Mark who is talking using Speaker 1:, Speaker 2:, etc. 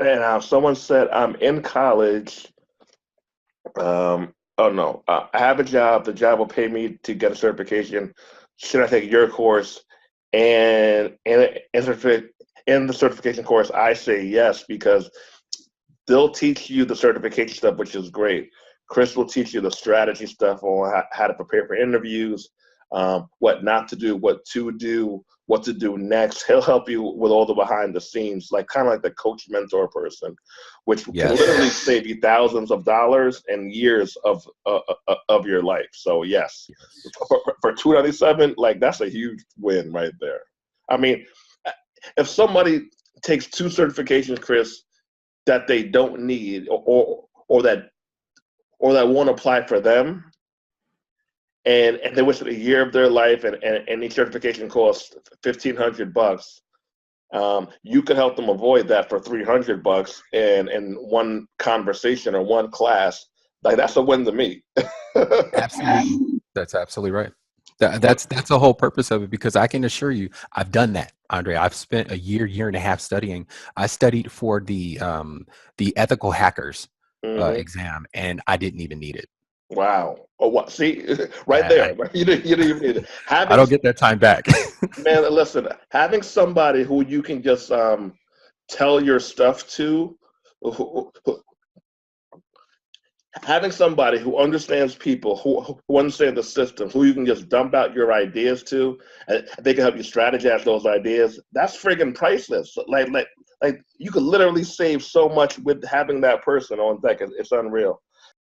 Speaker 1: And someone said, I'm in college. Oh no, I have a job. The job will pay me to get a certification. Should I take your course? In the certification course, I say yes because they'll teach you the certification stuff, which is great. Chris will teach you the strategy stuff on how to prepare for interviews, what not to do, what to do, what to do next. He'll help you with all the behind the scenes, like kind of like the coach mentor person, which can
Speaker 2: Yes.
Speaker 1: literally save you thousands of dollars and years of your life. So yes,
Speaker 2: Yes.
Speaker 1: for 297, like that's a huge win right there. I mean, if somebody takes two certifications, Chris, that they don't need or that won't apply for them, and they wasted a year of their life, and each certification costs $1,500. You could help them avoid that for $300 in one conversation or one class. Like that's a win to me.
Speaker 2: Absolutely. That's absolutely right. That's the whole purpose of it, because I can assure you, I've done that, Andre. I've spent a year and a half studying. I studied for the ethical hackers
Speaker 1: Hmm.
Speaker 2: exam, and I didn't even need it.
Speaker 1: Wow. Oh, what? See, right
Speaker 2: I,
Speaker 1: there. You didn't even need it.
Speaker 2: I
Speaker 1: Having
Speaker 2: don't get that time back.
Speaker 1: Man, listen, having somebody who you can just tell your stuff to, who, who, having somebody who understands people, who understands the system, who you can just dump out your ideas to, and they can help you strategize those ideas. That's friggin' priceless. Like you could literally save so much with having that person on deck. It's unreal.